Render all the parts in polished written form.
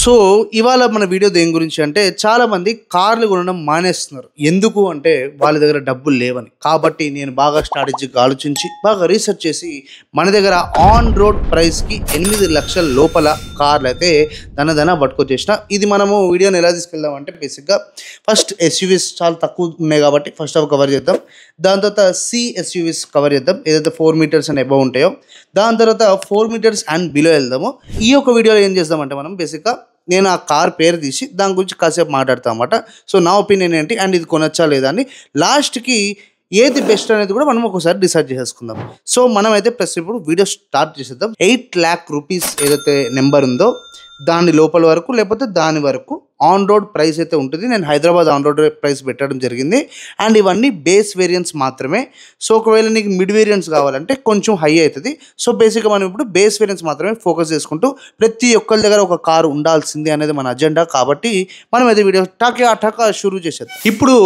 So ఇవాళ మన video దేని గురించి అంటే చాలా మంది కార్లు కొనడం మానేస్తున్నారు. ఎందుకు అంటే వాళ్ళ దగ్గర డబ్బులు లేవని. కాబట్టి నేను బాగా స్ట్రాటజిక్‌గా ఆలోచించి బాగా రీసెర్చ్ చేసి మన దగ్గర ఆన్ రోడ్ ప్రైస్‌కి 8,00,000 లోపల కార్లయితే దన పట్టుకొచ్చేసిన. ఇది మనము వీడియోని ఎలా తీసుకెళ్దాం అంటే బేసిక్‌గా ఫస్ట్ ఎస్యూవీస్ చాలా తక్కువ ఉన్నాయి కాబట్టి ఫస్ట్ అవి కవర్ చేద్దాం. దాని తర్వాత ఎస్యూవీస్ కవర్ చేద్దాం. ఏదైతే 4 మీటర్స్ అండ్ అబోవ్ ఉంటాయో. దాని తర్వాత 4 మీటర్స్ అండ్ బిలో వెళ్దాము. ఈ యొక్క వీడియోలో ఏం చేద్దామంటే మనం బేసిక్‌గా నేను ఆ కార్ పేరు తీసి దాని గురించి కాసేపు మాట్లాడతాను అన్నమాట. సో నా ఒపీనియన్ ఏంటి అండ్ ఇది కొనొచ్చా లేదా అని లాస్ట్‌కి ఏది బెస్ట్ అనేది కూడా మనం ఒకసారి డిసైడ్ చేసేసుకుందాం. సో మనమైతే ప్లస్ ఇప్పుడు వీడియో స్టార్ట్ చేసేద్దాం. 8,00,000 రూపీస్ ఏదైతే నెంబర్ ఉందో దాని లోపల వరకు లేకపోతే దాని వరకు ఆన్ రోడ్ ప్రైస్ అయితే ఉంటుంది. నేను హైదరాబాద్ ఆన్ రోడ్ ప్రైస్ పెట్టడం జరిగింది అండ్ ఇవన్నీ బేస్ వేరియంట్స్ మాత్రమే. సో ఒకవేళ నీకు మిడ్ వేరియంట్స్ కావాలంటే కొంచెం హై అవుతుంది. సో బేసిక్గా మనం ఇప్పుడు బేస్ వేరియంట్స్ మాత్రమే ఫోకస్ చేసుకుంటూ ప్రతి ఒక్కరి దగ్గర ఒక కారు ఉండాల్సింది అనేది మన అజెండా. కాబట్టి మనం అయితే వీడియో టాకా షురూ చేసేద్దాం. ఇప్పుడు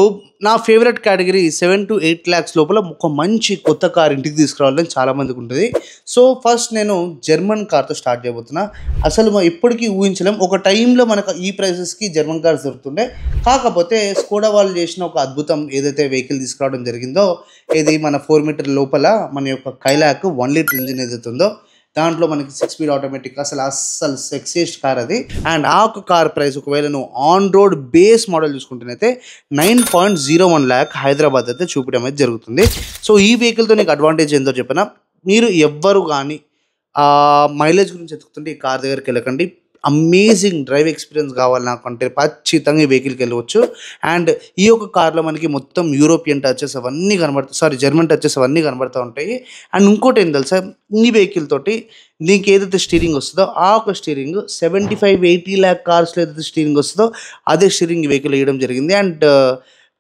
నా ఫేవరెట్ కేటగిరీ 7 to 8 lakhs లోపల ఒక మంచి కొత్త కార్ ఇంటికి తీసుకురావాలని చాలామందికి ఉంటుంది. సో ఫస్ట్ నేను జర్మన్ కార్తో స్టార్ట్ చేయబోతున్నా. అసలు ఎప్పటికీ ఊహించలేం, ఒక టైంలో మనకు ఈ ప్రైసెస్కి జర్మన్ కార్స్ దొరుకుతుండే. కాకపోతే స్కోడా వాళ్ళు చేసిన ఒక అద్భుతం ఏదైతే వెహికల్ తీసుకురావడం జరిగిందో, ఇది మన 4 మీటర్ లోపల మన యొక్క కైలాక్ 1 లీటర్ ఇంజిన్ ఏదైతే ఉందో దాంట్లో మనకి 6 స్పీడ్ ఆటోమేటిక్ అసలు సెక్సియస్ట్ కార్ అది. అండ్ ఆ ఒక కార్ ప్రైస్ ఒకవేళ నువ్వు ఆన్ రోడ్ బేస్ మోడల్ చూసుకుంటేనైతే 9.01 lakh హైదరాబాద్ అయితే చూపించడం అయితే జరుగుతుంది. సో ఈ వెహికల్తో నీకు అడ్వాంటేజ్ ఏందో చెప్పిన, మీరు ఎవ్వరు కానీ మైలేజ్ గురించి ఎత్తుకుతుంటే ఈ కార్ దగ్గరికి వెళ్ళకండి. అమేజింగ్ డ్రైవ్ ఎక్స్పీరియన్స్ కావాలి నాకు అంటే ఖచ్చితంగా ఈ వెహికల్కి వెళ్ళవచ్చు. అండ్ ఈ యొక్క కార్లో మనకి మొత్తం యూరోపియన్ టచెస్ అవన్నీ కనబడతాయి, జర్మన్ టచెస్ అవన్నీ కనబడుతూ ఉంటాయి. అండ్ ఇంకోటి ఏం తెలుసా, ఈ వెహికల్ తోటి నీకు ఏదైతే స్టీరింగ్ వస్తుందో ఆ ఒక స్టీరింగ్ 75-80 lakh కార్స్లో ఏదైతే స్టీరింగ్ వస్తుందో అదే స్టీరింగ్ ఈ వెహికల్ వేయడం జరిగింది. అండ్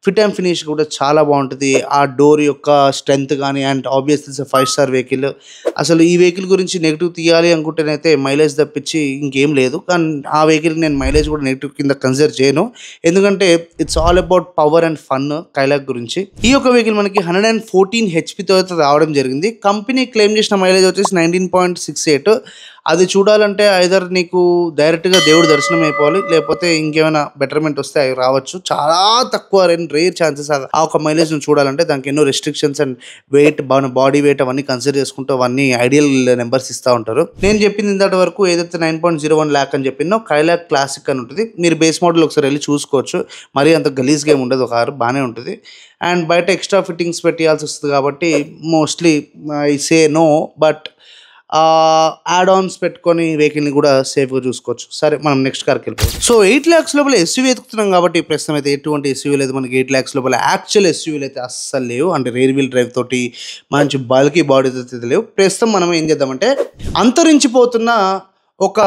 ఫిట్ అండ్ ఫినిష్ కూడా చాలా బాగుంటుంది. ఆ డోర్ యొక్క స్ట్రెంత్ కానీ అండ్ ఆబ్వియస్లీ 5 స్టార్ వెహికల్. అసలు ఈ వెహికల్ గురించి నెగిటివ్ తీయాలి అనుకుంటేనైతే మైలేజ్ తప్పించి ఇంకేం లేదు. కానీ ఆ వెహికల్కి నేను మైలేజ్ కూడా నెగిటివ్ కింద కన్సిడర్ చేయను, ఎందుకంటే it's all about power and fun Kylaq గురించి. ఈ యొక్క వెహికల్ మనకి 114 హెచ్పితో అయితే రావడం జరిగింది. కంపెనీ క్లెయిమ్ చేసిన మైలేజ్ వచ్చేసి 19.68. అది చూడాలంటే ఐదర్ నీకు డైరెక్ట్గా దేవుడు దర్శనం అయిపోవాలి, లేకపోతే ఇంకేమైనా బెటర్మెంట్ వస్తే అవి రావచ్చు. చాలా తక్కువ రేర్ ఛాన్సెస్ ఆ ఒక మైలేజ్ నువ్వు చూడాలంటే. దానికి ఎన్నో restrictions and weight body weight అవన్నీ కన్సిడర్ చేసుకుంటూ అవన్నీ ఐడియల్ నెంబర్స్ ఇస్తూ ఉంటారు. నేను చెప్పింది ఇంతటి వరకు ఏదైతే 9.01 lakh అని చెప్పిందో కైలాక్ క్లాసిక్ అని ఉంటుంది. మీరు బేస్ మోడల్ ఒకసారి వెళ్ళి చూసుకోవచ్చు. మరీ అంత గలీజ్ గేమ్ ఉండదు, కారు బాగానే ఉంటుంది. అండ్ బయట ఎక్స్ట్రా ఫిట్టింగ్స్ పెట్టాల్సి వస్తుంది కాబట్టి mostly I say no, but add ons పెట్టుకొని వెహికల్ని కూడా సేఫ్గా చూసుకోవచ్చు. సరే మనం నెక్స్ట్ కార్కి వెళ్ళిపోతాం. సో 8 lakhs లోపల ఎస్యూవీ ఎత్తుకుతున్నాం కాబట్టి ప్రస్తుతం అయితే ఎటువంటి ఎస్యూవీ లేదు మనకి. 8 lakhs లోపల యాక్చువల్ ఎస్యూవీలు అయితే అస్సలు లేవు. అంటే రేర్ వీల్ డ్రైవ్ తోటి మంచి బల్కీ బాడీ అయితే లేవు. ప్రస్తుతం మనం ఏం చేద్దామంటే అంతరించిపోతున్న ఒక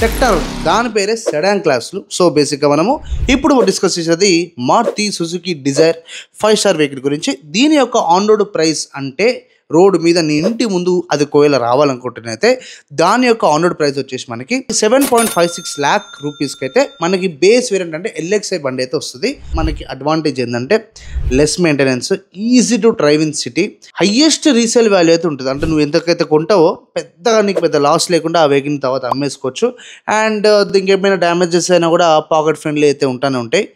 సెక్టర్, దాని పేరే సెడాన్ క్లాస్లు. సో బేసిక్గా మనము ఇప్పుడు డిస్కస్ చేసేది Maruti Suzuki Dzire 5 star vehicle గురించి. దీని యొక్క ఆన్ రోడ్ ప్రైస్ అంటే రోడ్డు మీద నీ ఇంటి ముందు అది ఒకవేళ రావాలనుకుంటున్నైతే దాని యొక్క ఆన్ రోడ్ ప్రైస్ వచ్చేసి మనకి 7.56 lakh రూపీస్కి అయితే మనకి బేస్ వేరియంట్ అంటే ఎల్ఎక్స్ఐ బండి అయితే వస్తుంది. మనకి అడ్వాంటేజ్ ఏంటంటే less maintenance, easy to drive in city, highest resale value అయితే ఉంటుంది. అంటే నువ్వు ఎంతకైతే కొంటావో నీకు పెద్ద లాస్ లేకుండా ఆ వెహికల్ తర్వాత అమ్మేసుకోవచ్చు. అండ్ దీనికి ఏమైనా డ్యామేజెస్ అయినా కూడా పాకెట్ ఫ్రెండ్లీ అయితే ఉంటాయి.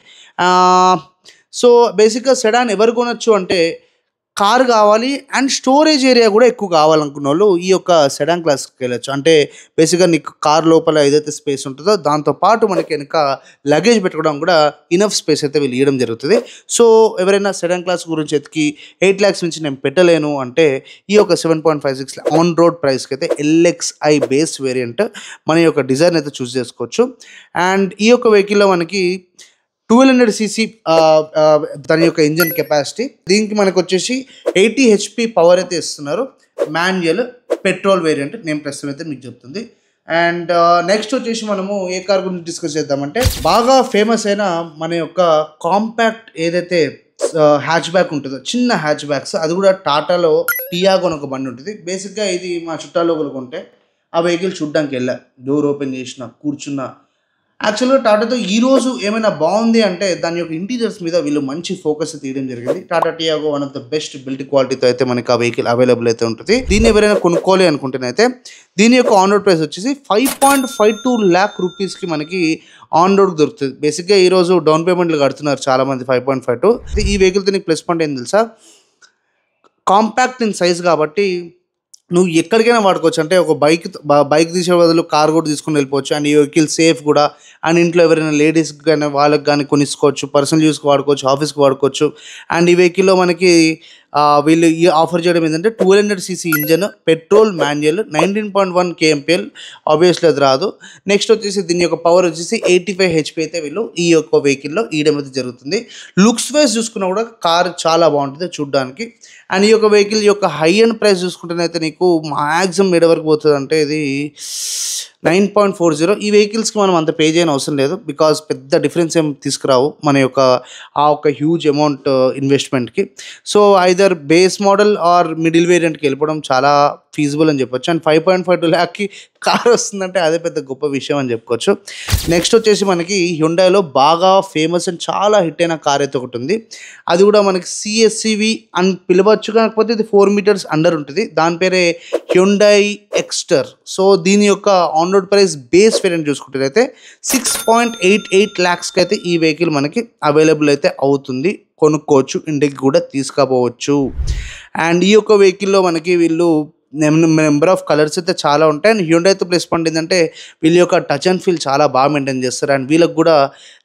సో బేసిక్గా సెడాన్ ఎవరు కొనొచ్చు అంటే కారు కావాలి అండ్ స్టోరేజ్ ఏరియా కూడా ఎక్కువ కావాలనుకున్న వాళ్ళు ఈ యొక్క సెడాన్ క్లాస్కి వెళ్ళచ్చు. అంటే బేసిక్గా నీకు కార్ లోపల ఏదైతే స్పేస్ ఉంటుందో దాంతోపాటు మనకి వెనక లగేజ్ పెట్టుకోవడం కూడా ఇనఫ్ స్పేస్ అయితే వీళ్ళు ఇవ్వడం జరుగుతుంది. సో ఎవరైనా సెడాన్ క్లాస్ గురించి ఎత్తికి 8 lakhs నుంచి నేను పెట్టలేను అంటే ఈ యొక్క 7.56 ఆన్ రోడ్ ప్రైస్కి అయితే ఎల్ఎక్స్ఐ బేస్ వేరియంట్ మన యొక్క డిజైన్ అయితే చూస్ చేసుకోవచ్చు. అండ్ ఈ యొక్క వెహికల్లో మనకి 1200cc దాని యొక్క ఇంజన్ కెపాసిటీ. దీనికి మనకు వచ్చేసి 80 HP పవర్ అయితే ఇస్తున్నారు. మాన్యువల్ పెట్రోల్ వేరియంట్ నేను ప్రస్తుతం అయితే మీకు చెప్తుంది. అండ్ నెక్స్ట్ వచ్చేసి మనము ఏ కార్ గురించి డిస్కస్ చేద్దామంటే బాగా ఫేమస్ అయిన మన యొక్క కాంపాక్ట్ ఏదైతే హ్యాచ్ బ్యాక్ ఉంటుందో, చిన్న హ్యాచ్ బ్యాక్స్, అది కూడా టాటాలో టియాగో అని ఒక బండి ఉంటుంది. బేసిక్గా ఇది మా చుట్టాలో కొంటే ఆ వెహికల్ చూడ్డానికి వెళ్ళా, డోర్ ఓపెన్ చేసిన కూర్చున్న యాక్చువల్‌గా టాటాతో ఈరోజు ఏమైనా బావుంది అంటే దాని యొక్క ఇంటీరియర్స్ మీద వీళ్ళు మంచి ఫోకస్ తీయడం జరిగింది. Tata Tiago one of the best build క్వాలిటీతో అయితే మనకి ఆ వెహికల్ అవైలబుల్ అయితే ఉంటది. దీన్ని ఎవరైనా కొనుక్కోవాలి అనుకుంటేనైతే దీని యొక్క ఆన్ రోడ్ ప్రైస్ వచ్చేసి 5.52 లాక్ రూపీస్‌కి మనకి ఆన్ రోడ్ దొరుకుతది. బేసిక్‌గా ఈరోజు డౌన్ పేమెంట్‌లు కడుతున్నారు చాలామంది 5.52. ఈ వెహికల్‌తో నీకు ప్లస్ పాయింట్ ఏంది తెలుసా? కాంపాక్ట్ ఇన్ సైజ్ కాబట్టి నువ్వు ఎక్కడికైనా వాడుకోవచ్చు. అంటే ఒక బైక్ తీసే బదులు కార్ కూడా తీసుకొని వెళ్ళిపోవచ్చు. అండ్ ఈ వెహికల్ సేఫ్ కూడా. అండ్ ఇంట్లో ఎవరైనా లేడీస్‌కి గాని, వాళ్ళకి గాని కొనిచ్చుకోవచ్చు. పర్సనల్ యూజ్‌కి వాడుకోవచ్చు. ఆఫీస్‌కి వాడుకోవచ్చు. అండ్ ఈ వెహికల్‌లో మనకి వీళ్ళు ఈ ఆఫర్ చేయడం ఏంటంటే 1200 CC engine, petrol manual, 19.1 kmpl. Obviously అది రాదు. నెక్స్ట్ వచ్చేసి దీని యొక్క పవర్ వచ్చేసి 85 హెచ్‌పీ అయితే వీళ్ళు ఈ యొక్క వెహికల్‌లో ఇయడం అయితే జరుగుతుంది. లుక్స్ వైజ్ చూసుకున్నా కూడా కార్ చాలా బాగుంటుంది చూడడానికి. అండ్ ఈ యొక్క వెహికల్ యొక్క హై ఎండ్ ప్రైస్ చూసుకుంటేనైతే నీకు మాక్సిమం ఎడ వరకు పోతుందంటే ఇది 9.40. ఈ వెహికల్స్కి మనం అంత పే చేయని అవసరం లేదు. బికాజ్ పెద్ద డిఫరెన్స్ ఏం తీసుకురావు మన యొక్క ఆ ఒక హ్యూజ్ అమౌంట్ ఇన్వెస్ట్మెంట్కి. So either base model or middle వేరియంట్కి వెళ్ళిపోవడం చాలా ఫీజిబుల్ అని చెప్పొచ్చు. అండ్ 5.52 ల్యాక్కి కార్ వస్తుందంటే అదే పెద్ద గొప్ప విషయం అని చెప్పుకోవచ్చు. నెక్స్ట్ వచ్చేసి మనకి హ్యుండాయిలో బాగా ఫేమస్ అండ్ చాలా హిట్ అయిన కార్ అయితే ఒకటి ఉంది. అది కూడా మనకి సిఎస్సివి అని పిలవచ్చు, కాకపోతే ఇది 4 మీటర్స్ అండర్ ఉంటుంది. దాని పేరే హ్యుండాయి ఎక్స్టర్. సో దీని యొక్క on road price base variant చూసుకుంటే 6.88 ల్యాక్స్కి అయితే ఈ వెహికల్ మనకి అవైలబుల్ అయితే అవుతుంది. కొనుక్కోవచ్చు, ఇంటికి కూడా తీసుకుపోవచ్చు. అండ్ ఈ యొక్క వెహికల్లో మనకి వీళ్ళు నెంబర్ ఆఫ్ కలర్స్ అయితే చాలా ఉంటాయి. అండ్ హ్యుండాయితో ప్లస్ పాయింట్ ఏంటంటే వీళ్ళ యొక్క టచ్ అండ్ ఫీల్ చాలా బాగా మెయింటైన్ చేస్తారు. అండ్ వీళ్ళకి కూడా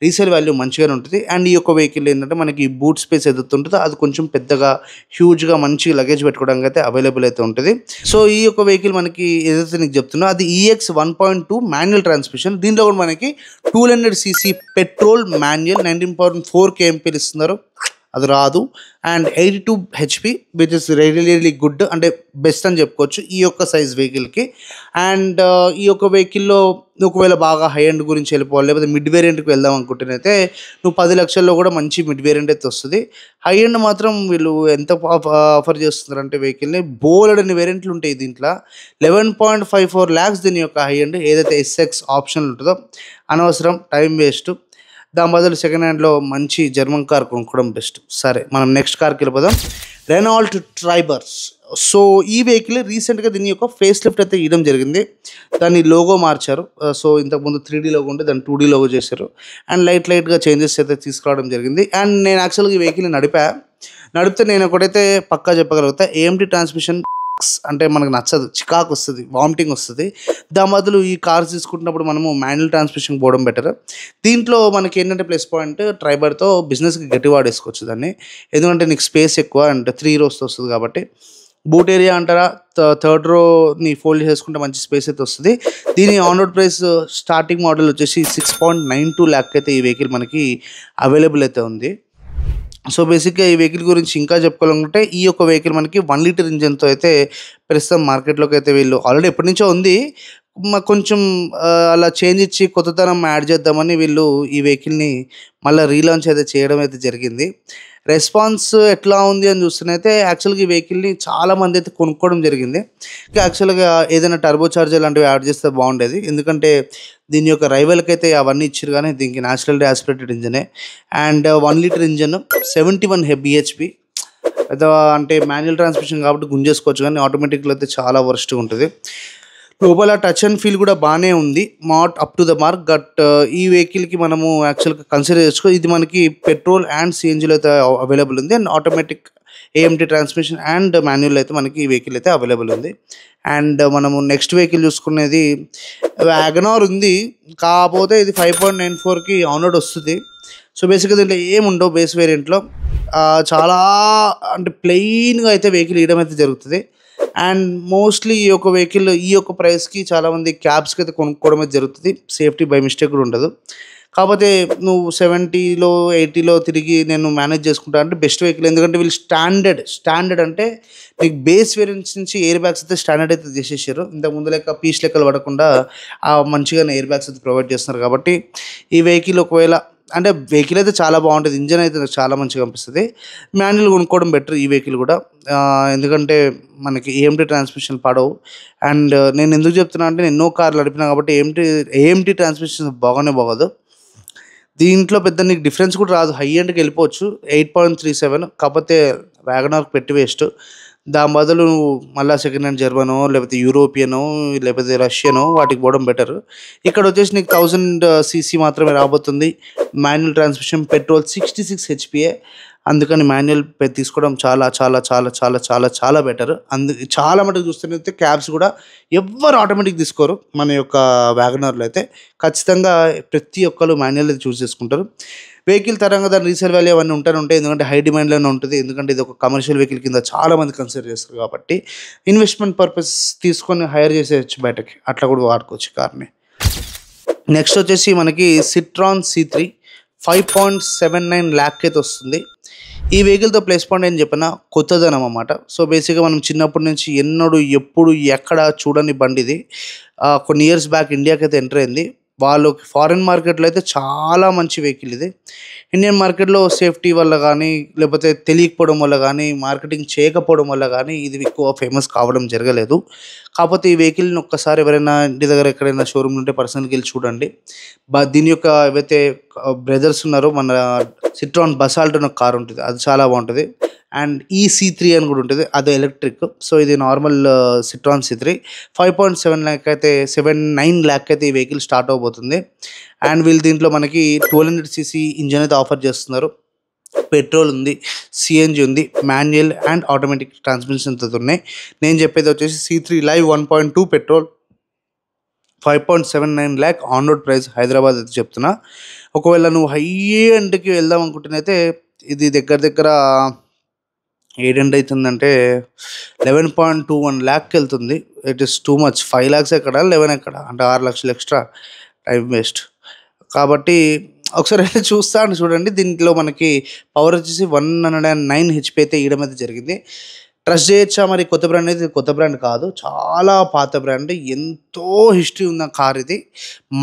రీసేల్ వాల్యూ మంచిగానే ఉంటుంది. అండ్ ఈ యొక్క వెహికల్ ఏంటంటే మనకి బూట్ స్పేస్ ఏదైతే ఉంటుందో అది కొంచెం పెద్దగా హ్యూజ్గా మంచి లగేజ్ పెట్టుకోవడానికి అయితే అవైలబుల్ అయితే ఉంటుంది. సో ఈ యొక్క వెహికల్ మనకి ఏదైతే నీకు చెప్తున్నా అది EX 1.2 మాన్యువల్ ట్రాన్స్మిషన్. దీంట్లో కూడా మనకి 200 సీసీ పెట్రోల్ మాన్యువల్ 19.4 కేఎంపీలు ఇస్తున్నారు. అది రాదు. And 82 HP which is really good, అంటే బెస్ట్ అని చెప్పుకోవచ్చు ఈ యొక్క సైజ్ వెహికల్కి. అండ్ ఈ యొక్క వెహికల్లో ఒకవేళ బాగా హై ఎండ్ గురించి వెళ్ళిపోవాలి, లేకపోతే మిడ్ వేరియంట్కి వెళ్దాం అనుకుంటేనైతే నువ్వు 10 లక్షల్లో కూడా మంచి మిడ్ వేరియంట్ అయితే వస్తుంది. హై ఎండ్ మాత్రం వీళ్ళు ఎంత ఆఫర్ చేస్తున్నారంటే వెహికల్ని బోలెడన్ని వేరియంట్లు ఉంటాయి దీంట్లో. 11.54 ల్యాక్స్ దీని యొక్క హై ఎండ్. ఏదైతే SX ఆప్షన్ ఉంటుందో అనవసరం, టైం వేస్ట్. దాని బదులు సెకండ్ హ్యాండ్లో మంచి జర్మన్ కార్ కొనుక్కోవడం బెస్ట్. సరే మనం నెక్స్ట్ కార్కి వెళ్ళిపోదాం. రెనాల్ట్ ట్రైబర్స్. సో ఈ వెహికల్ రీసెంట్గా దీని యొక్క ఫేస్ లిఫ్ట్ అయితే ఇవ్వడం జరిగింది. దాని లోగో మార్చారు. సో ఇంతకుముందు 3D లోగో ఉంటే దాన్ని 2D లోగో చేశారు. అండ్ లైట్గా చేంజెస్ అయితే తీసుకురావడం జరిగింది. అండ్ నేను యాక్చువల్గా ఈ వెహికల్ని నడిపితే నేను ఒకటైతే పక్కా చెప్పగలుగుతా, AMT ట్రాన్స్మిషన్ అంటే మనకు నచ్చదు, చికాకు వస్తుంది, వామిటింగ్ వస్తుంది. దాని బదులు ఈ కార్స్ తీసుకుంటున్నప్పుడు మనము మాన్యువల్ ట్రాన్స్మిషన్ పోవడం బెటర్. దీంట్లో మనకి ఏంటంటే ప్లస్ పాయింట్ ట్రైబర్తో బిజినెస్కి గట్టి వాడేసుకోవచ్చు దాన్ని. ఎందుకంటే నీకు స్పేస్ ఎక్కువ అండ్ 3 rows వస్తుంది కాబట్టి. బూట్ ఏరియా అంటారా, థర్డ్ రోని ఫోల్డ్ చేసుకుంటే మంచి స్పేస్ అయితే వస్తుంది. దీని on road price starting model వచ్చేసి 6.92 ల్యాక్ అయితే ఈ వెహికల్ మనకి అవైలబుల్ అయితే ఉంది. సో బేసిక్గా ఈ వెహికల్ గురించి ఇంకా చెప్పుకోవాలనుకుంటే ఈ యొక్క వెహికల్ మనకి 1 లీటర్ ఇంజన్తో అయితే ప్రస్తుతం మార్కెట్లోకి అయితే వీళ్ళు ఆల్రెడీ ఎప్పటి నుంచో ఉంది, కొంచెం అలా చేంజ్ ఇచ్చి కొత్తతనం యాడ్ చేద్దామని వీళ్ళు ఈ వెహికల్ని మళ్ళీ రీలాంచ్ అయితే చేయడం అయితే జరిగింది. రెస్పాన్స్ ఎట్లా ఉంది అని చూస్తేనైతే యాక్చువల్గా ఈ వెహికల్ని చాలామంది అయితే కొనుక్కోవడం జరిగింది. యాక్చువల్గా ఏదైనా టర్బో చార్జర్ లాంటివి యాడ్ చేస్తే బాగుండేది. ఎందుకంటే దీని యొక్క రైవల్కి అయితే అవన్నీ ఇచ్చారు, కానీ దీనికి న్యాచురల్ యాస్పిరేటెడ్ ఇంజనే. And 1 litre engine 71 bhp. అంటే మాన్యువల్ ట్రాన్స్మిషన్ కాబట్టి గుంజేసుకోవచ్చు, కానీ ఆటోమేటిక్లో అయితే చాలా వర్స్ట్గా ఉంటుంది. లోపల టచ్ అండ్ ఫీల్ కూడా బాగానే ఉంది, not up to the mark. But ఈ వెహికల్కి మనము యాక్చువల్గా కన్సిడర్ చేసుకో, ఇది మనకి పెట్రోల్ అండ్ CNGలో అయితే అవైలబుల్ ఉంది. And automatic AMT transmission and manual అయితే మనకి ఈ వెహికల్ అయితే అవైలబుల్ ఉంది. అండ్ మనము నెక్స్ట్ వెహికల్ చూసుకునేది వ్యాగనార్ ఉంది, కాకపోతే ఇది 5.94కి ఆన్ రోడ్ వస్తుంది. సో బేసిక్గా దీంట్లో ఏముండవు బేస్ వేరియంట్లో, చాలా అంటే ప్లెయిన్గా అయితే వెహికల్ ఇవ్వడం అయితే జరుగుతుంది. అండ్ మోస్ట్లీ ఈ యొక్క వెహికల్ ఈ యొక్క ప్రైస్కి చాలామంది క్యాబ్స్కి అయితే కొనుక్కోవడం అయితే జరుగుతుంది. సేఫ్టీ బై మిస్టేక్ కూడా ఉండదు. కాకపోతే నువ్వు 70లో 80లో తిరిగి నేను మేనేజ్ చేసుకుంటా అంటే బెస్ట్ వెహికల్. ఎందుకంటే వీళ్ళు స్టాండర్డ్ అంటే నీకు బేస్ వేరియంట్స్ నుంచి ఎయిర్ బ్యాగ్స్ అయితే స్టాండర్డ్ అయితే చేసేసారు. ఇంతకుముందు లెక్క పీస్ లెక్కలు పడకుండా మంచిగానే ఎయిర్ బ్యాగ్స్ అయితే ప్రొవైడ్ చేస్తున్నారు. కాబట్టి ఈ వెహికల్ ఒకవేళ అంటే వెహికల్ అయితే చాలా బాగుంటుంది, ఇంజన్ అయితే నాకు చాలా మంచిగా అనిపిస్తుంది. మాన్యువల్ కొనుక్కోవడం బెటర్ ఈ వెహికల్ కూడా. ఎందుకంటే మనకి ఏఎంటీ ట్రాన్స్మిషన్ పడవు. అండ్ నేను ఎందుకు చెప్తున్నా అంటే, నేను ఎన్నో కార్లు నడిపినా కాబట్టి ఏఎంటీ ట్రాన్స్మిషన్ బాగోదు. దీంట్లో పెద్ద నీకు డిఫరెన్స్ కూడా రాదు, హై ఎండ్కి వెళ్ళిపోవచ్చు 8.37. కాకపోతే వ్యాగనార్కి పెట్టి వేస్ట్. దాని బదులు నువ్వు మళ్ళీ సెకండ్ హ్యాండ్ జర్మనో లేకపోతే యూరోపియనో లేకపోతే రష్యనో వాటికి పోవడం బెటర్. ఇక్కడ వచ్చేసి నీకు 1000 సీసీ మాత్రమే రాబోతుంది. Manual transmission, petrol 66 HPA. అందుకని మాన్యువల్ తీసుకోవడం చాలా చాలా చాలా చాలా చాలా చాలా బెటర్. చాలా మటుకు చూస్తున్నైతే క్యాబ్స్ కూడా ఎవ్వరు ఆటోమేటిక్ తీసుకోరు. మన యొక్క వ్యాగనర్లో అయితే ఖచ్చితంగా ప్రతి ఒక్కరు మాన్యువల్ అయితే చూస్ చేసుకుంటారు. వెహికల్ తరంగా దాని రీసేల్ వాల్యూ అవన్నీ ఉంటాయి, ఎందుకంటే హై డిమాండ్లోనే ఉంటుంది. ఎందుకంటే ఇది ఒక కమర్షియల్ వెహికల్ కింద చాలామంది కన్సిడర్ చేస్తారు కాబట్టి ఇన్వెస్ట్మెంట్ పర్పస్ తీసుకొని హైర్ చేసేయచ్చు బయటకి, అట్లా కూడా వాడుకోవచ్చు కార్ని. నెక్స్ట్ వచ్చేసి మనకి సిట్రాన్ C3 5.79 lakh అయితే వస్తుంది. ఈ వెహికల్తో ప్లస్ పాయింట్ ఏం చెప్పినా కొత్తదనం అన్నమాట. సో బేసిక్గా మనం చిన్నప్పటి నుంచి ఎప్పుడు ఎక్కడ చూడని బండి ఇది. కొన్ని ఇయర్స్ బ్యాక్ ఇండియాకి అయితే ఎంటర్ అయింది. వాళ్ళకి ఫారిన్ మార్కెట్లో అయితే చాలా మంచి వెహికల్ ఇది. ఇండియన్ మార్కెట్లో సేఫ్టీ వల్ల కానీ లేకపోతే తెలియకపోవడం వల్ల కానీ మార్కెటింగ్ చేయకపోవడం వల్ల కానీ ఇది ఎక్కువ ఫేమస్ కావడం జరగలేదు. కాకపోతే ఈ వెహికల్ని ఒక్కసారి ఎవరైనా ఇంటి దగ్గర ఎక్కడైనా షోరూమ్ ఉంటే పర్సనల్కి వెళ్ళి చూడండి. దీని యొక్క ఏవైతే బ్రదర్స్ ఉన్నారో, మన సిట్రాన్ బసాల్ట్ అనే కార్ ఉంటుంది, అది చాలా బాగుంటుంది. అండ్ C3 అని కూడా ఉంటుంది, అది ఎలక్ట్రిక్. సో ఇది నార్మల్ సిట్రాన్ C3 5.7 lakh అయితే 79 lakh అయితే ఈ వెహికల్ స్టార్ట్ అవబోతుంది. అండ్ వీళ్ళు దీంట్లో మనకి 1200cc ఇంజన్ అయితే ఆఫర్ చేస్తున్నారు. పెట్రోల్ ఉంది, సిఎన్జి ఉంది, మాన్యువల్ అండ్ ఆటోమేటిక్ ట్రాన్స్మిషన్తో ఉన్నాయి. నేను చెప్పేది వచ్చేసి C3 live 1.2 petrol 5.79 lakh on road price Hyderabad అయితే చెప్తున్నా. ఒకవేళ నువ్వు హై ఎండ్కి వెళ్దాం అనుకుంటేనైతే ఇది దగ్గర ఏడెండ్ అవుతుందంటే 11.21 lakh వెళ్తుంది. It is too much. 5 lakhs ఎక్కడ, 11 ఎక్కడ, అంటే 6 లక్షలు ఎక్స్ట్రా టైం వేస్ట్. కాబట్టి ఒకసారి అయితే చూడండి. దీంట్లో మనకి పవర్ వచ్చేసి 109 HP అయితే ఇవ్వడం అయితే జరిగింది. ట్రస్ట్ చేయొచ్చా మరి? కొత్త బ్రాండ్ అయితే కొత్త బ్రాండ్ కాదు, చాలా పాత బ్రాండ్, ఎంతో హిస్టరీ ఉన్న కార్ ఇది.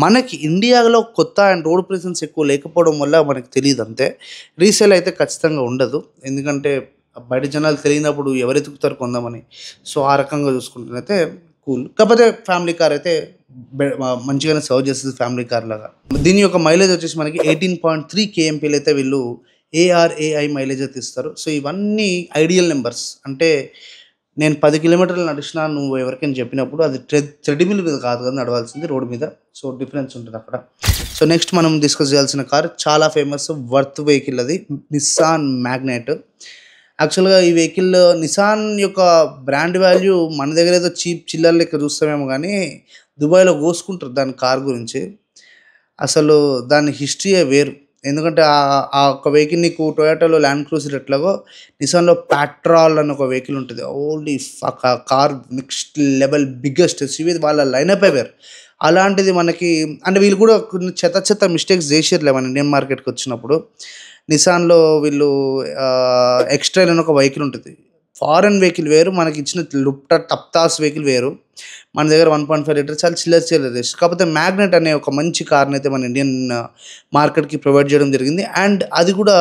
మనకి ఇండియాలో కొత్త అండ్ రోడ్ ప్రెసెన్స్ ఎక్కువ లేకపోవడం వల్ల మనకి తెలియదు అంతే. రీసేల్ అయితే ఖచ్చితంగా ఉండదు, ఎందుకంటే బయట జనాలు తెలియనప్పుడు ఎవరు ఎతుకుతారు కొందామని. సో ఆ రకంగా చూసుకుంటేనైతే కూల్. కాకపోతే ఫ్యామిలీ కార్ అయితే మంచిగానే సర్వ్ చేస్తుంది, ఫ్యామిలీ కార్ లాగా. దీని యొక్క మైలేజ్ వచ్చేసి మనకి 18.3 kmpl అయితే వీళ్ళు ARAI మైలేజ్ అయితే ఇస్తారు. సో ఇవన్నీ ఐడియల్ నెంబర్స్. అంటే నేను 10 కిలోమీటర్లు నడిచినా నువ్వు ఎవరికైనా చెప్పినప్పుడు అది ట్రెడ్మిల్ మీద కాదు కదా నడవాల్సింది, రోడ్ మీద. సో డిఫరెన్స్ ఉంటుంది అక్కడ. సో నెక్స్ట్ మనం డిస్కస్ చేయాల్సిన కార్ చాలా ఫేమస్ వర్త్ వెహికల్, అది నిస్సాన్ మ్యాగ్నైట్. యాక్చువల్గా ఈ వెహికల్ నిసాన్ యొక్క బ్రాండ్ వాల్యూ మన దగ్గర ఏదో చీప్ చిల్లర్ లెక్క చూస్తామేమో, కానీ దుబాయ్లో కోసుకుంటారు దాని కార్ గురించి. అసలు దాని హిస్టరీయే వేరు. ఎందుకంటే ఆ ఒక వెహికల్ నీకు టొయోటాలో ల్యాండ్ క్రూజర్ ఎట్లాగో నిసాన్లో ప్యాట్రాల్ అని ఒక వెహికల్ ఉంటుంది. Only car next level biggest SUV, వాళ్ళ లైనప్ వేరు. అలాంటిది మనకి అంటే వీళ్ళు కూడా కొన్ని చెత్త మిస్టేక్స్ చేసారులే మన ఇండియన్ మార్కెట్కి వచ్చినప్పుడు. నిసాన్లో వీళ్ళు ఎక్స్ట్రైల్ అని ఒక వెహికల్ ఉంటుంది. ఫారెన్ వెహికల్ వేరు, మనకి ఇచ్చిన టప్తాస్ వెహికల్ వేరు. మన దగ్గర 1.5 లీటర్ చాలా చిల్లర రేస్. కాకపోతే మ్యాగ్నెట్ అనే ఒక మంచి కార్ని అయితే మన ఇండియన్ మార్కెట్కి ప్రొవైడ్ చేయడం జరిగింది. అండ్ అది కూడా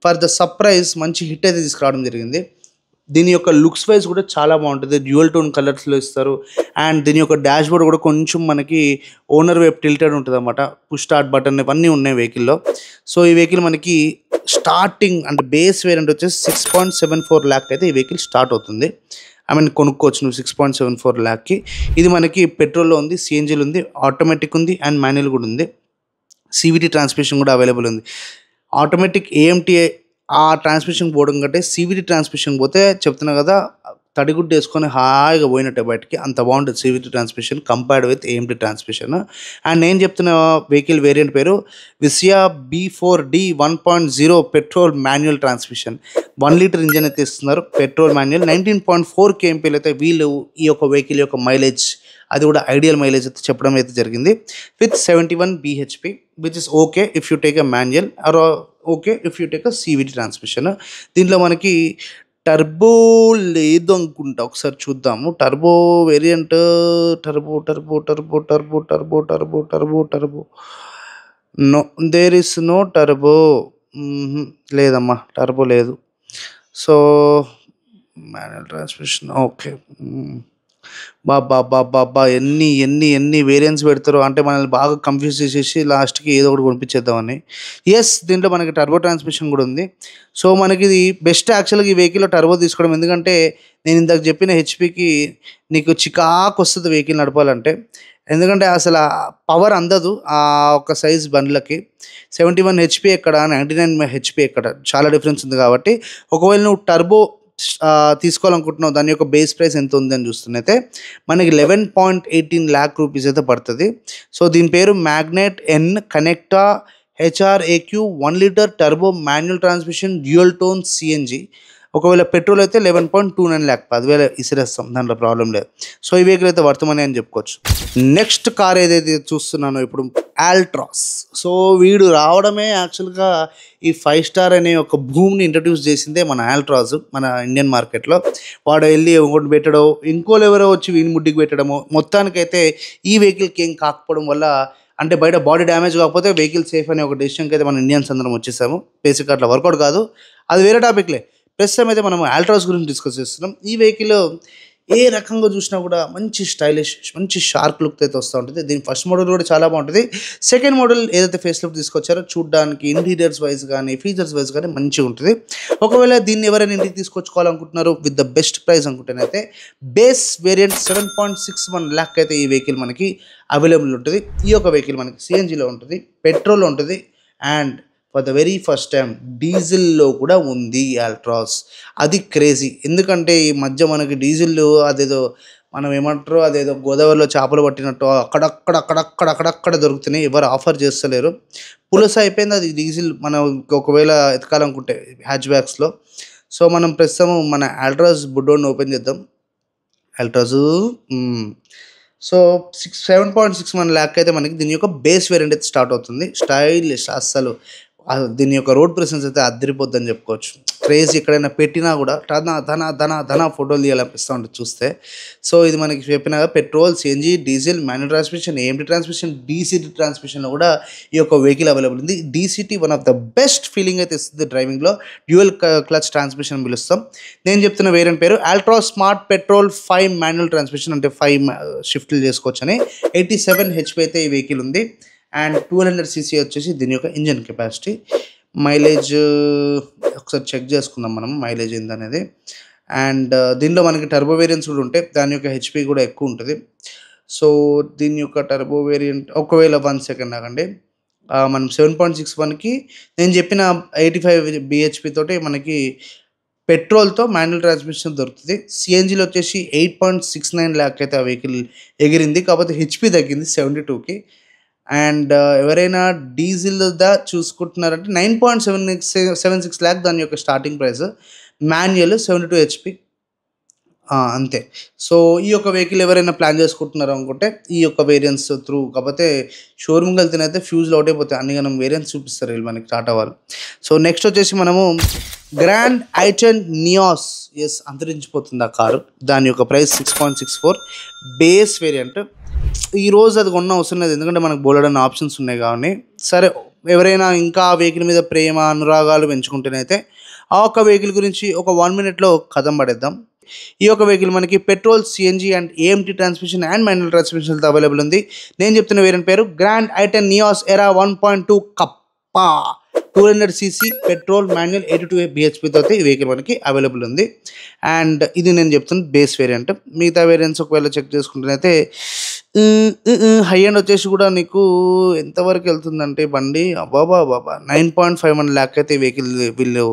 ఫర్ ద సర్ప్రైజ్ మంచి హిట్ అయితే తీసుకురావడం జరిగింది. దీని యొక్క లుక్స్ వైజ్ కూడా చాలా బాగుంటుంది, డ్యూయల్ టోన్ కలర్స్లో ఇస్తారు. అండ్ దీని యొక్క డాష్ బోర్డ్ కూడా కొంచెం మనకి ఓనర్ వైపు టిల్టెడ్ ఉంటుంది అన్నమాట. పుష్ స్టార్ట్ బటన్ ఇవన్నీ ఉన్నాయి వెహికల్లో. సో ఈ వెహికల్ మనకి స్టార్టింగ్ అంటే బేస్ వేరియంట్ వచ్చేసి 6.74 lakh అయితే ఈ వెహికల్ స్టార్ట్ అవుతుంది. కొనుక్కోవచ్చు నువ్వు 6.74 lakh. ఇది మనకి పెట్రోల్లో ఉంది, సిఎన్జీలో ఉంది, ఆటోమేటిక్ ఉంది అండ్ మాన్యువల్ కూడా ఉంది. CVT ట్రాన్స్మిషన్ కూడా అవైలబుల్ ఉంది. ఆటోమేటిక్ AMT ఆ ట్రాన్స్మిషన్ పోవడం కంటే CVT ట్రాన్స్మిషన్ పోతే చెప్తున్నా కదా, తడిగుడ్డు వేసుకొని హాయిగా పోయినట్టే బయటికి, అంత బాగుంటుంది CVT transmission compared with AMT transmission. And నేను చెప్తున్న వెహికల్ వేరియంట్ పేరు విసియా B4D 1.0 petrol manual transmission. 1 litre engine అయితే ఇస్తున్నారు, పెట్రోల్ మాన్యువల్. 19.4 kmpl అయితే వీళ్ళు ఈ యొక్క వెహికల్ యొక్క మైలేజ్, అది కూడా ఐడియల్ మైలేజ్ అయితే చెప్పడం అయితే జరిగింది. With 71 bhp which is okay if you take a manual or okay if you take a CVT transmission. దీంట్లో మనకి టర్బో లేదు అనుకుంటా, ఒకసారి చూద్దాము. Turbo variant turbo no, there is no turbo. లేదమ్మా, టర్బో లేదు. So manual transmission. ఓకే. బాబ్బా! ఎన్ని వేరియంట్స్ పెడతారో, అంటే మనల్ని బాగా కన్‌ఫ్యూజ్ చేసేసి లాస్ట్‌కి ఏదో ఒకటి కొనిపించేద్దామని. యెస్, దీంట్లో మనకి టర్బో ట్రాన్స్మిషన్ గూడా ఉంది. సో, మనకిది బెస్ట్ యాక్చువల్‌గా ఈ వెహికల్‌లో టర్బో తీసుకోవడం. ఎందుకంటే, నేను ఇందాక చెప్పిన హెచ్‌పీకి నీకు చికాకొస్తది వెహికల్ నడపాలంటే. ఎందుకంటే, అసల పవర్ అందదు ఒక సైజ్ బండ్లకి. 71 హెచ్‌పీ ఎక్కడ, 99 హెచ్‌పీ ఎక్కడ, చాలా డిఫరెన్స్ ఉంది కాబట్టి, ఒకవేళ నువ్వు టర్బో తీసుకోవాలనుకుంటున్నావు, దాని యొక్క బేస్ ప్రైస్ ఎంత ఉందని చూస్తున్నయితే మనకి 11.18 lakh రూపీస్ అయితే పడుతుంది. సో, దీని పేరు మ్యాగ్నెట్ ఎన్ కనెక్టా హెచ్ఆర్ఏక్యూ 1 litre turbo manual transmission dual tone CNG. ఒకవేళ పెట్రోల్ అయితే 11.29 lakh, 10,000 ఇసిరేస్తాం, దాంట్లో ప్రాబ్లం లేదు. సో, ఈ వెహికల్ అయితే వర్తమని అని చెప్పుకోవచ్చు. నెక్స్ట్ కార్ ఏదైతే చూస్తున్నానో ఇప్పుడు, ఆల్ట్రాస్. సో, వీడు రావడమే యాక్చువల్‌గా ఈ 5 స్టార్ అనే ఒక భూమిని ఇంట్రడ్యూస్ చేసిందే మన ఆల్ట్రాస్, మన ఇండియన్ మార్కెట్‌లో. వాడు వెళ్ళి ఒకటి పెట్టడో, ఇంకోళ్ళెవరో వచ్చి వీని ముడ్డికి పెట్టడమో, మొత్తానికైతే ఈ వెహికల్‌కి ఏం కాకపోవడం వల్ల, అంటే బయట బాడీ డ్యామేజ్ కాకపోతే వెహికల్ సేఫ్ అనే ఒక డెసిషన్‌కి అయితే మన ఇండియన్స్ అందరం వచ్చేసాము. బేసిక్‌గా అట్లా వర్కౌట్ కాదు, అది వేరే టాపిక్‌లే. ప్రస్తుతం అయితే మనం ఆల్ట్రాస్ గురించి డిస్కస్ చేస్తున్నాం. ఈ వెహికల్ ఏ రకంగా చూసినా కూడా మంచి స్టైలిష్, మంచి షార్ప్ లుక్ అయితే వస్తూ ఉంటుంది. దీని ఫస్ట్ మోడల్ కూడా చాలా బాగుంటుంది. సెకండ్ మోడల్ ఏదైతే ఫేస్ లిఫ్ట్ తీసుకొచ్చారో చూడడానికి ఇంటీరియర్స్ వైజ్ కానీ ఫీచర్స్ వైజ్ కానీ మంచిగా ఉంటుంది. ఒకవేళ దీన్ని ఎవరైనా ఇంటికి తీసుకొచ్చుకోవాలనుకుంటున్నారు విత్ ద బెస్ట్ ప్రైస్ అనుకుంటేనైతే బేస్ వేరియంట్ 7.61 lakh అయితే ఈ వెహికల్ మనకి అవైలబుల్ ఉంటుంది. ఈ యొక్క వెహికల్ మనకి సిఎన్జిలో ఉంటుంది, పెట్రోల్లో ఉంటుంది, and for the very first time డీజిల్‌లో కూడా ఉంది ఆల్ట్రాస్. అది క్రేజీ. ఎందుకంటే ఈ మధ్య మనకి డీజిల్లు అదేదో మనం ఏమంటారో, అదేదో గోదావరిలో చేపలు పట్టినట్టు అక్కడక్కడ దొరుకుతున్నాయి. ఎవరు ఆఫర్ చేస్తలేరు. పులస అయిపోయింది అది డీజిల్. మనం ఒకవేళ ఎతకాలనుకుంటే హ్యాచ్ బ్యాక్స్‌లో. సో, మనం ప్రస్తుతం మన ఆల్ట్రాస్ బుడ్డోడిని ఓపెన్ చేద్దాం. ఆల్ట్రాజు. సో, 7.61 lakh అయితే మనకి దీని యొక్క బేస్ వేరియంట్ అయితే స్టార్ట్ అవుతుంది. స్టైలిష్ అస్సలు. దీని యొక్క రోడ్ ప్రెసెన్స్ అయితే అదిరిపోద్దని చెప్పుకోవచ్చు. క్రేజ్ ఎక్కడైనా పెట్టినా కూడా ధన ఫోటోలు తీయాలనిపిస్తూ ఉంటుంది చూస్తే. సో, ఇది మనకి చెప్పినాగా petrol, CNG, diesel, manual transmission, AMT transmission, DCT ట్రాన్స్మిషన్లో కూడా ఈ యొక్క వెహికల్ అవైలబుల్ ఉంది. DCT one of the best feeling అయితే ఇస్తుంది డ్రైవింగ్లో. డ్యూయల్ క్లచ్ ట్రాన్స్మిషన్ పిలుస్తాం. నేను చెప్తున్న వేరియంట్ పేరు ultra smart petrol 5 manual transmission, అంటే 5 షిఫ్ట్లు చేసుకోవచ్చని. 87 హెచ్పీ అయితే ఈ వెహికల్ ఉంది. అండ్ 200 సీసీ వచ్చేసి దీని యొక్క ఇంజన్ కెపాసిటీ. మైలేజ్ ఒకసారి చెక్ చేసుకుందాం మనం, మైలేజ్ ఏందనేది. అండ్ దీనిలో మనకి టర్బో వేరియంట్స్ కూడా ఉంటాయి, దాని యొక్క హెచ్పీ కూడా ఎక్కువ ఉంటుంది. సో, దీని యొక్క టర్బో వేరియంట్ ఒకవేళ 1 సెకండ్ ఆగండి. మనం 7.61కి నేను చెప్పిన 85 బీహెచ్పీ తోటి మనకి పెట్రోల్‌తో మాన్యువల్ ట్రాన్స్మిషన్ దొరుకుతుంది. సిఎన్జిలో వచ్చేసి 8.69 lakh అయితే ఆ వెహికల్ ఎగిరింది. కాకపోతే హెచ్పీ తగ్గింది 72కి. అండ్ ఎవరైనా డీజిల్ చూసుకుంటున్నారంటే 9.76 lakh దాని యొక్క స్టార్టింగ్ ప్రైస్. Manual 72 HP. అంతే. సో, ఈ యొక్క వెహికల్ ఎవరైనా ప్లాన్ చేసుకుంటున్నారు అనుకుంటే ఈ యొక్క వేరియంట్స్ త్రూ, కాకపోతే షోరూమ్‌కి వెళ్తేనైతే ఫ్యూజ్‌లు అవుట్ అయిపోతాయి. అన్నిగనం వేరియంట్స్ చూపిస్తారు వీళ్ళు మనకి టాటా వాళ్ళు. సో, నెక్స్ట్ వచ్చేసి మనము గ్రాండ్ ఐటెన్ నియాస్. యెస్, అంతరించిపోతుంది ఆ కారు. దాని యొక్క ప్రైస్ 6.64 బేస్ వేరియంట్. ఈరోజు అది కొన్న అవసరం లేదు, ఎందుకంటే మనకు బోలెడన్ని ఆప్షన్స్ ఉన్నాయి కాబట్టి. సరే, ఎవరైనా ఇంకా ఆ వెహికల్ మీద ప్రేమ, అనురాగాలు పెంచుకుంటేనైతే ఆ ఒక్క వెహికల్ గురించి ఒక 1 మినిట్‌లో కథం పడేద్దాం. ఈ యొక్క వెహికల్ మనకి petrol, CNG and AMT transmission and manual ట్రాన్స్మిషన్‌తో అవైలబుల్ ఉంది. నేను చెప్తున్న వేరియంట్ పేరు గ్రాండ్ ఐటెన్ నియాస్ ఎరా 1.2 కప్పా. 200 సీసీ పెట్రోల్, మాన్యువల్, 82 బీహెచ్పీతో అయితే ఈ వెహికల్ మనకి అవైలబుల్ ఉంది. అండ్ ఇది నేను చెప్తున్న బేస్ వేరియంట్. మిగతా వేరియంట్స్ ఒకవేళ చెక్ చేసుకుంటేనైతే హై ఎండ్ వచ్చేసి కూడా నీకు ఎంతవరకు వెళ్తుందంటే బండి, అబ్బాబాబాబా, 9.51 lakh అయితే ఈ వెహికల్ వీళ్ళు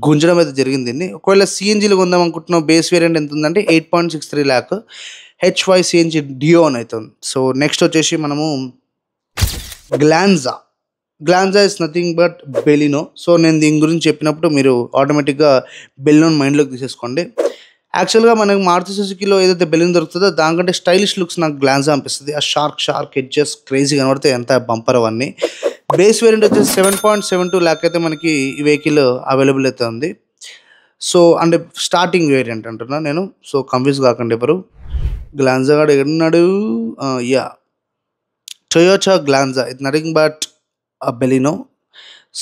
గుంజడం అయితే జరిగింది దీన్ని. ఒకవేళ సిఎన్జిలో కొందాం అనుకుంటున్నావు, బేస్ వేరియంట్ ఎంత ఉందంటే 8.63 lakh హెచ్వై సిఎన్జి డియో అని అవుతుంది. సో, నెక్స్ట్ వచ్చేసి మనము గ్లాన్జా. గ్లాన్జా is nothing but Baleno. So, నేను దీని గురించి చెప్పినప్పుడు మీరు ఆటోమేటిక్గా బెలినోని మైండ్లోకి తీసేసుకోండి. యాక్చువల్‌గా మనకు మారుతి సుజుకిలో ఏదైతే బెలూన్ దొరుకుతుందో దానికంటే స్టైలిష్ లుక్స్ నాకు గ్లాన్జా అనిపిస్తుంది. ఆ షార్క్ ఎడ్జెస్ క్రేజీ కనబడితే ఎంత బంపర్ అవన్నీ. బేస్ వేరియంట్ వచ్చేసి 7.72 lakh అయితే మనకి ఈ వెహికల్ అవైలబుల్ అయితే ఉంది. సో, అంటే స్టార్టింగ్ వేరియంట్ అంటున్నా నేను. సో, కన్ఫ్యూజ్ కాకండి ఎవరు. గ్లాన్జా గాడు ఎక్కడున్నాడు? Yeah, Toyota Glanza. It's nothing but Baleno.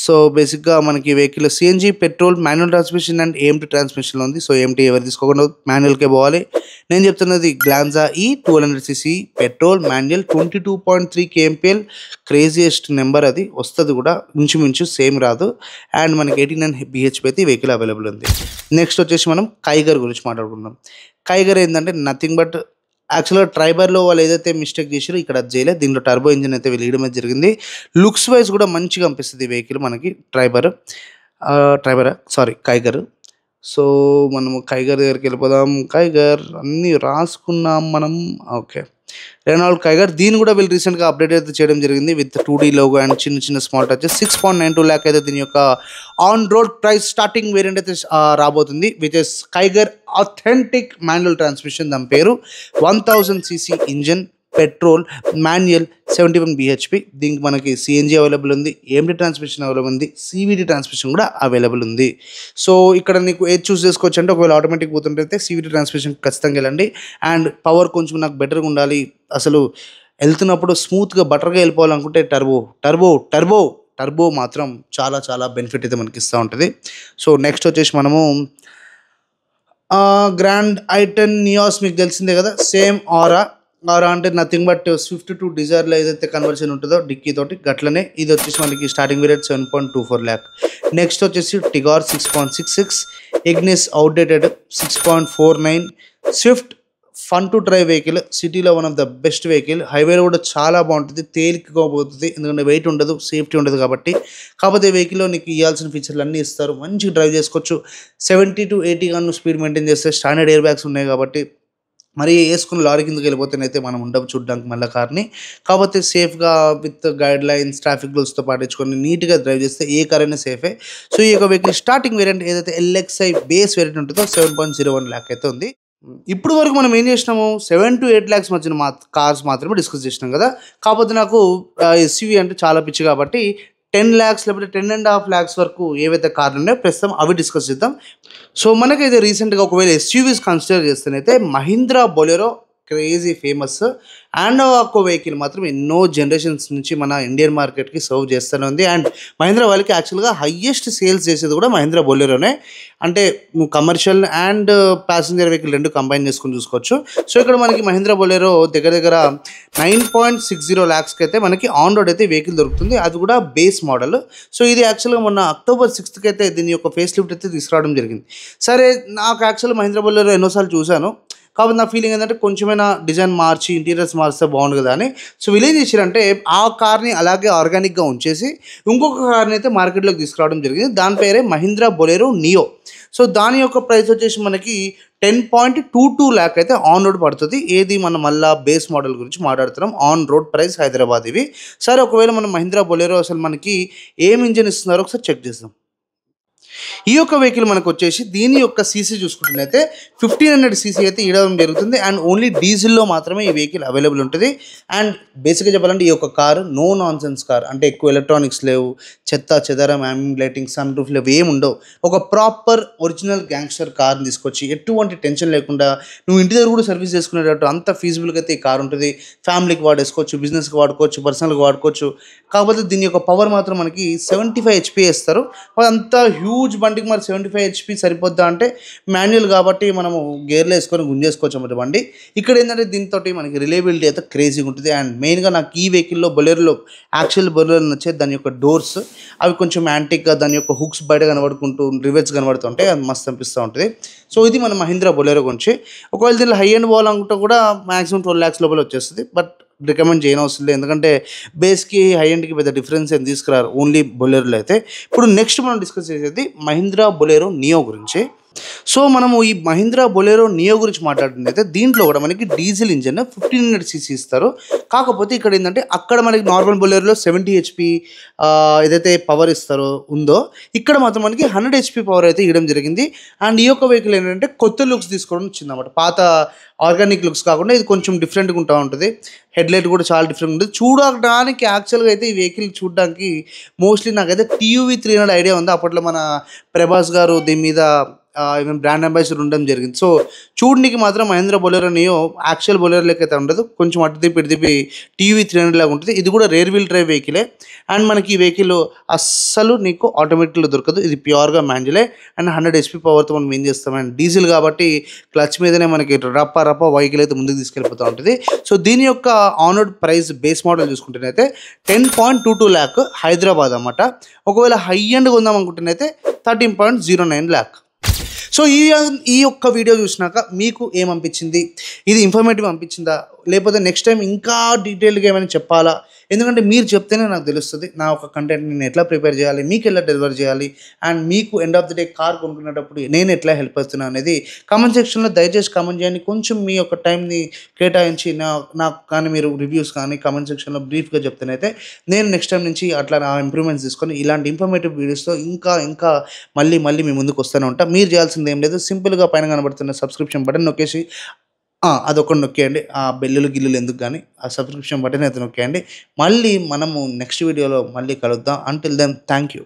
So బేసిక్గా మనకి vehicle CNG, petrol, manual transmission and AMT ట్రాన్స్మిషన్లో ఉంది. సో ఏఎంటీ ఎవరు తీసుకోకుండా మాన్యువల్కే పోవాలి. నేను చెప్తున్నది గ్లాన్జా ఈ 1200cc petrol manual 22.3 kmpl. Craziest number, అది వస్తుంది కూడా ఇంచుమించు సేమ్ రాదు. అండ్ మనకి 89 bhp అయితే ఈ వెహికల్ అవైలబుల్ ఉంది. నెక్స్ట్ వచ్చేసి మనం కైగర్ గురించి మాట్లాడుకుందాం. కైగర్ ఏంటంటే నథింగ్ బట్ యాక్చువల్గా ట్రైబర్లో వాళ్ళు ఏదైతే మిస్టేక్ చేసారో ఇక్కడ అది చేయలేదు. దీంట్లో టర్బో ఇంజిన్ అయితే వెలియడం జరిగింది. లుక్స్ వైజ్ కూడా మంచిగా అనిపిస్తుంది ఈ వెహికల్ మనకి కైగర్. సో మనము కైగర్ దగ్గరికి వెళ్ళిపోదాం. కైగర్ అన్నీ రాసుకున్నాం మనం. Okay, Renault Kiger. దీన్ని కూడా వీళ్ళు రీసెంట్గా అప్డేట్ అయితే చేయడం జరిగింది విత్ 2D లోగో అండ్ చిన్న చిన్న స్మాల్ టచెస్. 6.92 lakh అయితే దీని యొక్క on road price. Starting variant అయితే రాబోతుంది which is Kiger authentic manual transmission. దాని పేరు 1000cc engine, petrol, manual, 71 bhp. దీనికి మనకి సిఎన్జి అవైలబుల్ ఉంది, ఏఎంటీ ట్రాన్స్మిషన్ అవైలబుల్ ఉంది, సివిడి ట్రాన్స్మిషన్ కూడా అవైలబుల్ ఉంది. సో ఇక్కడ నీకు ఏది చూస్ చేసుకోవచ్చు అంటే ఒకవేళ ఆటోమేటిక్ పోతుంటే సివిడి ట్రాన్స్మిషన్ ఖచ్చితంగా వెళ్ళండి. అండ్ పవర్ కొంచెం నాకు బెటర్గా ఉండాలి, అసలు వెళ్తున్నప్పుడు స్మూత్గా బటర్గా వెళ్ళిపోవాలనుకుంటే టర్బో మాత్రం చాలా చాలా బెనిఫిట్ అయితే మనకి ఇస్తూ ఉంటుంది. సో నెక్స్ట్ వచ్చేసి మనము గ్రాండ్ ఐటెన్ నియాస్, మీకు తెలిసిందే కదా, సేమ్ ఆరా అంటే నథింగ్ బట్ స్విఫ్ట్ టు డిజైర్లో ఏదైతే కన్వర్షన్ ఉంటుందో డిక్కీ తోటి గట్లనే. ఇది వచ్చేసి మనకి స్టార్టింగ్ వేరియట్ 7.24 lakh. నెక్స్ట్ వచ్చేసి Tigor 6.66, Ignis outdated 6.49. Swift fun to drive vehicle, సిటీలో one of the best vehicle. హైవేలో కూడా చాలా బాగుంటుంది, తేలికగా పోతుంది, ఎందుకంటే వెయిట్ ఉండదు, సేఫ్టీ ఉండదు కాబట్టి. కాకపోతే వెహికల్లో నీకు ఇవ్వాల్సిన ఫీచర్లు అన్నీ ఇస్తారు, మంచిగా డ్రైవ్ చేసుకోవచ్చు. 70 to 80 గాను స్పీడ్ మెయింటైన్ చేస్తే స్టాండర్డ్ ఎయిర్ బ్యాగ్స్ ఉన్నాయి కాబట్టి మరి వేసుకుని లారీ కిందకి వెళ్ళిపోతేనైతే మనం ఉండవు చూడడానికి మళ్ళీ కార్ని. కాకపోతే సేఫ్గా విత్ గైడ్ లైన్స్, ట్రాఫిక్ రూల్స్తో పాటించుకొని నీట్గా డ్రైవ్ చేస్తే ఏ కార్ అయినా సేఫే. సో ఈ యొక్క వెహికల్ స్టార్టింగ్ వేరియంట్ ఏదైతే LXi బేస్ వేరియంట్ ఉంటుందో 7.01 lakh అయితే ఉంది. ఇప్పుడు వరకు మనం ఏం చేసినాము, 7 to 8 lakhs మధ్యన కార్స్ మాత్రమే డిస్కస్ చేసినాం కదా. కాకపోతే నాకు ఎస్యూవీ అంటే చాలా పిచ్చి కాబట్టి 10 lakhs లేకపోతే 10.5 lakhs వరకు ఏవైతే కార్లు ఉన్నాయో ప్రస్తుతం అవి డిస్కస్ చేద్దాం. సో మనకైతే రీసెంట్గా ఒకవేళ ఎస్యూవీస్ కన్సిడర్ చేస్తేనైతే Mahindra Bolero crazy famous. And ఒక్కో వెహికల్ మాత్రం ఎన్నో జనరేషన్స్ నుంచి మన ఇండియన్ మార్కెట్కి సర్వ్ చేస్తూనే ఉంది. అండ్ మహీంద్రా వాళ్ళకి యాక్చువల్గా హయ్యెస్ట్ సేల్స్ చేసేది కూడా మహీంద్రా బొలెరోనే. అంటే కమర్షియల్ అండ్ ప్యాసింజర్ వెహికల్ రెండు కంబైన్ చేసుకుని చూసుకోవచ్చు. సో ఇక్కడ మనకి మహీంద్రా బొలెరో దగ్గర 9.60 lakhsకి అయితే మనకి ఆన్ రోడ్ అయితే వెహికల్ దొరుకుతుంది, అది కూడా బేస్ మోడల్. సో ఇది యాక్చువల్గా మొన్న October 6th అయితే దీని యొక్క ఫేస్ లిఫ్ట్ అయితే తీసుకురావడం జరిగింది. సరే, నాకు యాక్చువల్గా మహీంద్రా బొలెరో ఎన్నోసార్లు చూశాను, కాబట్టి నా ఫీలింగ్ ఏంటంటే కొంచెమైనా డిజైన్ మార్చి ఇంటీరియర్స్ మార్చితే బాగుండు కదా అని. సో వీళ్ళు ఏం చేశారంటే ఆ కార్ని అలాగే ఆర్గానిక్గా ఉంచేసి ఇంకొక కార్ని అయితే మార్కెట్లోకి తీసుకురావడం జరిగింది. దాని పేరే మహీంద్రా బొలెరో నియో. సో దాని యొక్క ప్రైస్ వచ్చేసి మనకి 10.22 lakh అయితే ఆన్ రోడ్ పడుతుంది. ఏది మనం మళ్ళీ బేస్ మోడల్ గురించి మాట్లాడుతున్నాం, ఆన్ రోడ్ ప్రైస్ హైదరాబాద్ ఇవి. సరే, ఒకవేళ మనం మహీంద్రా బొలెరో అసలు మనకి ఏం ఇంజన్ ఇస్తున్నారో ఒకసారి చెక్ చేద్దాం. ఈ యొక్క వెహికల్ మనకు వచ్చేసి దీని యొక్క సీసీ చూసుకుంటున్నైతే 1500cc అయితే ఇవ్వడం జరుగుతుంది. అండ్ ఓన్లీ డీజిల్లో మాత్రమే ఈ వెహికల్ అవైలబుల్ ఉంటుంది. అండ్ బేసిక్గా చెప్పాలంటే ఈ యొక్క car no nonsense car, అంటే ఎక్కువ ఎలక్ట్రానిక్స్ లేవు, చెత్త చెదరం, ambient లైటింగ్, సన్ రూఫ్ లేవు, ఏమి ఉండవు. ఒక ప్రాపర్ ఒరిజినల్ గ్యాంగ్స్టర్ కార్ని తీసుకొచ్చి ఎటువంటి టెన్షన్ లేకుండా నువ్వు ఇంటి దగ్గర కూడా సర్వీస్ చేసుకునేటట్టు అంత ఫీజిబుల్గా అయితే ఈ కార్ ఉంటుంది. ఫ్యామిలీకి వాడేసుకోవచ్చు, బిజినెస్కి వాడుకోవచ్చు, పర్సనల్గా వాడుకోవచ్చు. కాకపోతే దీని యొక్క పవర్ మాత్రం మనకి 75 HP ఇస్తారు. అంత హ్యూజ్ బండికి మరి 75 HP సరిపోద్దా అంటే మాన్యువల్ కాబట్టి మనము గేర్లో వేసుకొని గుంజేసుకోవచ్చు అన్నమాట బండి. ఇక్కడ ఏంటంటే దీంతో మనకి రిలయబిలిటీ అయితే క్రేజీగా ఉంటుంది. అండ్ మెయిన్గా నాకు ఈ వెహికల్లో బొలెరోలో యాక్చువల్ బొలెరో నచ్చేది దాని యొక్క డోర్స్, అవి కొంచెం యాంటిక్గా దాని యొక్క హుక్స్ బయట కనబడుకుంటూ రివర్స్ కనబడుతుంటే అది మస్తు అనిపిస్తూ ఉంటుంది. సో ఇది మన మహీంద్రా బొలెరో గురించి. ఒకవేళ దీనిలో హై ఎండ్ పోవాలనుకుంటే కూడా మ్యాక్సిమం 12 lakhs లోపల వచ్చేస్తుంది, బట్ రికమెండ్ చేయనవసరం లేదు, ఎందుకంటే బేస్కి హై ఎండ్కి పెద్ద డిఫరెన్స్ ఏం తీసుకురారు ఓన్లీ బొలెరోలో అయితే. ఇప్పుడు నెక్స్ట్ మనం డిస్కస్ చేసేది మహీంద్రా బొలెరో నియో గురించి. సో మనము ఈ మహీంద్రా బొలెరో నియో గురించి మాట్లాడుతుంది అయితే దీంట్లో కూడా మనకి డీజిల్ ఇంజన్ 1500cc ఇస్తారు. కాకపోతే ఇక్కడ ఏంటంటే అక్కడ మనకి నార్మల్ బొలెరోలో 70 HP ఏదైతే పవర్ ఇస్తారో ఉందో ఇక్కడ మాత్రం మనకి 100 HP పవర్ అయితే ఇవ్వడం జరిగింది. అండ్ ఈ యొక్క వెహికల్ ఏంటంటే కొత్త లుక్స్ తీసుకోవడం వచ్చిందన్నమాట. పాత ఆర్గానిక్ లుక్స్ కాకుండా ఇది కొంచెం డిఫరెంట్గా ఉంటా ఉంటుంది. హెడ్లైట్ కూడా చాలా డిఫరెంట్ ఉంటుంది చూడడానికి. యాక్చువల్గా అయితే ఈ వెహికల్ చూడడానికి మోస్ట్లీ నాకైతే TUV 300 ఐడియా ఉంది. అప్పట్లో మన ప్రభాస్ గారు దీని మీద ఈవెన్ బ్రాండ్ అంబాసిడర్ ఉండడం జరిగింది. సో చూడనికి మాత్రం Mahindra Bolero Neo actual Bolero లెక్క అయితే ఉండదు. కొంచెం అటు తిప్పి ఇటు తిప్పి టీవీ 300 లాగా ఉంటుంది. ఇది కూడా రేర్ వీల్ డ్రైవ్ వెహికలే. అండ్ మనకి ఈ వెహికల్ అస్సలు నీకు ఆటోమేటిక్లో దొరకదు. ఇది ప్యూర్గా మాన్యువలే అండ్ 100 HP పవర్తో మనం ఏం చేస్తాం. అండ్ డీజిల్ కాబట్టి క్లచ్ మీదనే మనకి రప్ప వెహికల్ అయితే ముందుకు తీసుకెళ్ళిపోతూ ఉంటుంది. సో దీని యొక్క ఆనర్డ్ ప్రైస్ బేస్ మోడల్ చూసుకుంటేనైతే 10.22 lakh హైదరాబాద్ అన్నమాట. ఒకవేళ హై ఎండ్గా ఉందాం అనుకుంటేనైతే 13.09 lakh. సో ఈ యొక్క వీడియో చూసినాక మీకు ఏమనిపించింది? ఇది ఇన్ఫర్మేటివ్ అనిపించిందా, లేకపోతే నెక్స్ట్ టైం ఇంకా డీటెయిల్గా ఏమైనా చెప్పాలా? ఎందుకంటే మీరు చెప్తేనే నాకు తెలుస్తుంది నా ఒక కంటెంట్ నేను ఎట్లా ప్రిపేర్ చేయాలి, మీకు ఎలా డెలివర్ చేయాలి, అండ్ మీకు end of the day car కొనుక్కునేటప్పుడు నేను ఎట్లా హెల్ప్ అవుతున్నా అనేది కామెంట్ సెక్షన్లో దయచేసి కామెంట్ చేయండి. కొంచెం మీ యొక్క టైంని కేటాయించి నాకు కానీ మీరు రివ్యూస్ కానీ కామెంట్ సెక్షన్లో బ్రీఫ్గా చెప్తేనైతే నేను నెక్స్ట్ టైం నుంచి అట్లా నా ఇంప్రూవ్మెంట్స్ తీసుకొని ఇలాంటి ఇన్ఫర్మేటివ్ వీడియోస్తో ఇంకా మళ్ళీ మీ ముందుకు వస్తూనే ఉంటా. మీరు చేయాల్సింది ఏం లేదు, సింపుల్గా పైన కనబడుతున్న సబ్స్క్రిప్షన్ బటన్ నొక్కేసి అదొకటి నొక్కేయండి. ఆ బెల్లులు గిల్లులు ఎందుకు కానీ ఆ సబ్స్క్రిప్షన్ బటన్ అయితే నొక్కేయండి. మళ్ళీ మనము నెక్స్ట్ వీడియోలో మళ్ళీ కలుద్దాం. Until then thank you.